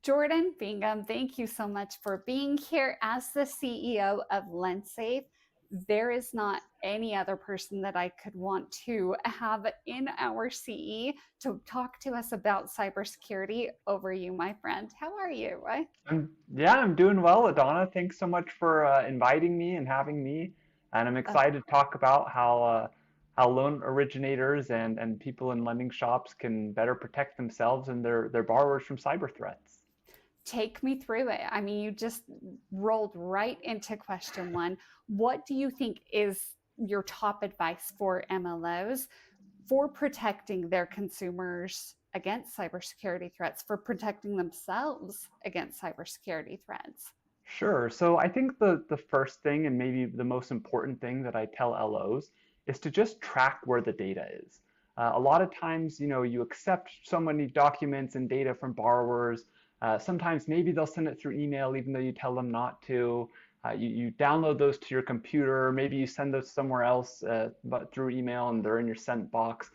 Jordan Bingham, thank you so much for being here as the CEO of LensSafe. There is not any other person that I could want to have in our CE to talk to us about cybersecurity over you, my friend. How are you? I'm doing well, Adana. Thanks so much for inviting me and having me. And I'm Uh, excited to talk about how loan originators and people in lending shops can better protect themselves and their borrowers from cyber threats. Take me through it. I mean, you just rolled right into question one. What do you think is your top advice for MLOs for protecting their consumers against cybersecurity threats, for protecting themselves against cybersecurity threats? Sure. So I think the first thing and maybe the most important thing that I tell LOs is to just track where the data is. A lot of times, you accept so many documents and data from borrowers. Sometimes maybe they'll send it through email even though you tell them not to. You download those to your computer. Maybe you send those somewhere else, but through email and they're in your sent box.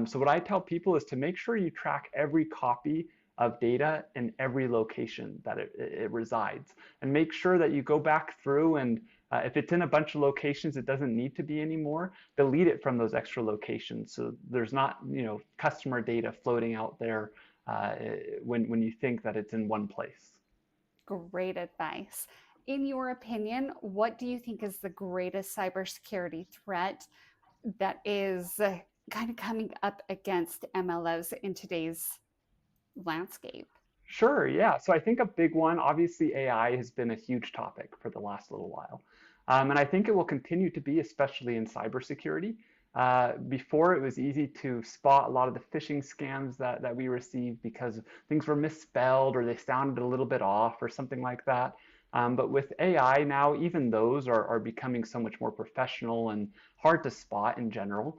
So what I tell people is to make sure you track every copy of data in every location that it resides, and make sure that you go back through and if it's in a bunch of locations it doesn't need to be anymore, delete it from those extra locations so there's not customer data floating out there when you think that it's in one place. Great advice. In your opinion, what do you think is the greatest cybersecurity threat that is kind of coming up against MLOs in today's landscape? Sure, yeah. So I think a big one, obviously AI has been a huge topic for the last little while. And I think it will continue to be, especially in cybersecurity. Before it was easy to spot a lot of the phishing scams that we received because things were misspelled or they sounded a little bit off or something like that. But with AI now, even those are becoming so much more professional and hard to spot in general.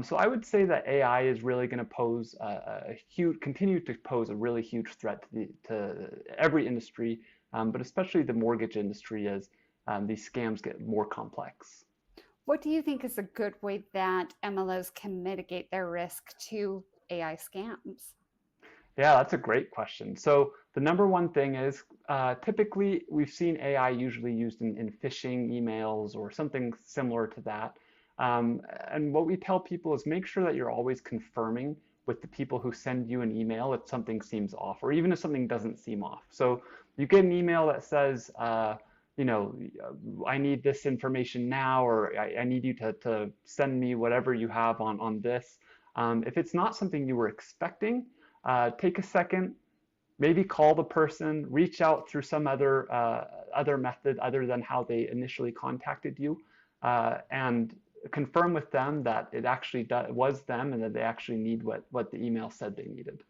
So I would say that AI is really going to pose a huge, continue to pose a really huge threat to every industry, but especially the mortgage industry as these scams get more complex. What do you think is a good way that MLOs can mitigate their risk to AI scams? Yeah, that's a great question. So the number one thing is typically we've seen AI usually used in phishing emails or something similar to that. And what we tell people is make sure that you're always confirming with the people who send you an email if something seems off, or even if something doesn't seem off. So you get an email that says, you know, I need this information now, or I need you to send me whatever you have on this. If it's not something you were expecting, take a second, maybe call the person, reach out through some other method other than how they initially contacted you, and confirm with them that it actually was them and that they actually need what the email said they needed.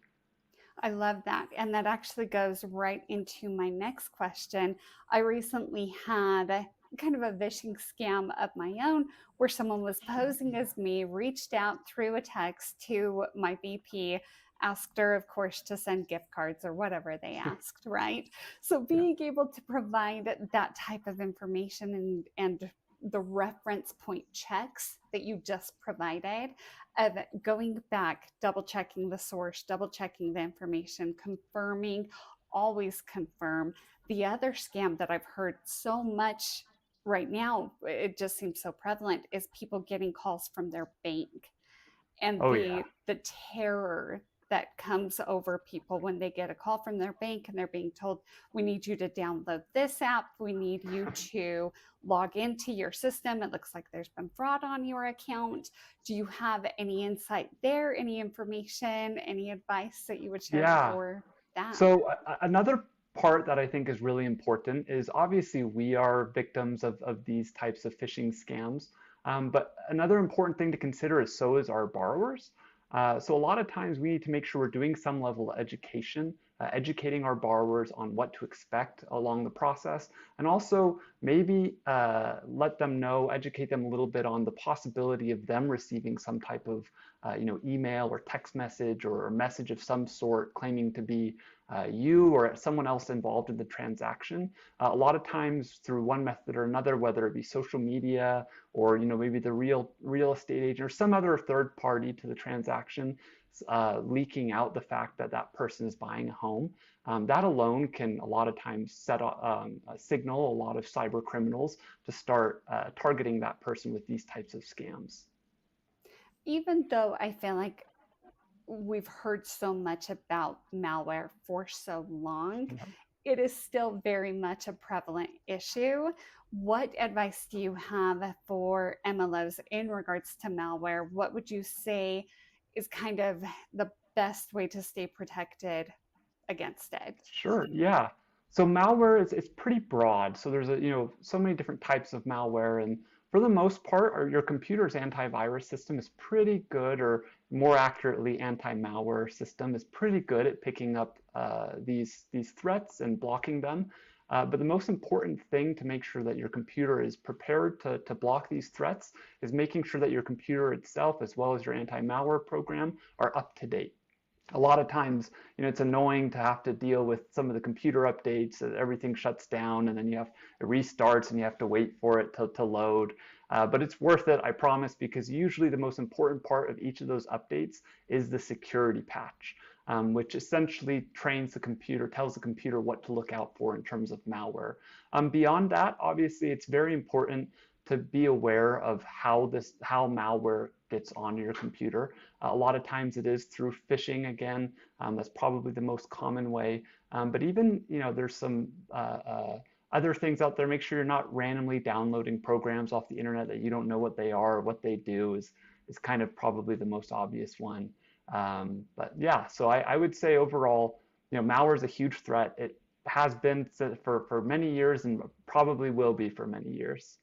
I love that. And that actually goes right into my next question. I recently had kind of a phishing scam of my own where someone was posing as me, reached out through a text to my VP, asked her, of course, to send gift cards or whatever they asked, right? So Yeah. being able to provide that type of information and the reference point checks that you just provided of going back, double checking the source, double checking the information, confirming, always confirm. The other scam that I've heard so much right now, it just seems so prevalent, is people getting calls from their bank and Oh yeah. the terror that comes over people when they get a call from their bank and they're being told, we need you to download this app, we need you to log into your system, it looks like there's been fraud on your account. Do you have any insight there, any information, any advice that you would share Yeah. for that? So another part that I think is really important is obviously we are victims of these types of phishing scams. But another important thing to consider is so is our borrowers. So a lot of times we need to make sure we're doing some level of education, educating our borrowers on what to expect along the process, and also maybe let them know, educate them a little bit on the possibility of them receiving some type of email or text message or a message of some sort claiming to be you or someone else involved in the transaction. A lot of times through one method or another, whether it be social media or maybe the real estate agent or some other third party to the transaction, leaking out the fact that that person is buying a home. That alone can a lot of times signal a lot of cyber criminals to start targeting that person with these types of scams. Even though I feel like we've heard so much about malware for so long, Yeah. it is still very much a prevalent issue. What advice do you have for MLOs in regards to malware? What would you say is kind of the best way to stay protected against it? Sure, yeah. So malware is it's pretty broad. So there's so many different types of malware, and for the most part, your computer's antivirus system is pretty good, or more accurately, anti-malware system is pretty good at picking up these threats and blocking them. But the most important thing to make sure that your computer is prepared to block these threats is making sure that your computer itself, as well as your anti-malware program, are up to date. A lot of times, it's annoying to have to deal with some of the computer updates, that everything shuts down and then it restarts and you have to wait for it to load. But it's worth it, I promise, because usually the most important part of each of those updates is the security patch, which essentially trains the computer, tells the computer what to look out for in terms of malware. Beyond that, obviously, it's very important to be aware of how malware gets on your computer. A lot of times it is through phishing again. That's probably the most common way. But even, there's some other things out there. Make sure you're not randomly downloading programs off the internet that you don't know what they are or what they do is kind of probably the most obvious one. But yeah, so I would say overall, malware is a huge threat. It has been for many years and probably will be for many years.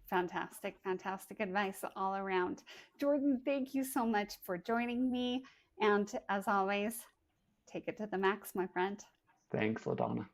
Fantastic, fantastic advice all around. Jordan, thank you so much for joining me. And as always, take it to the max, my friend. Thanks, LaDonna.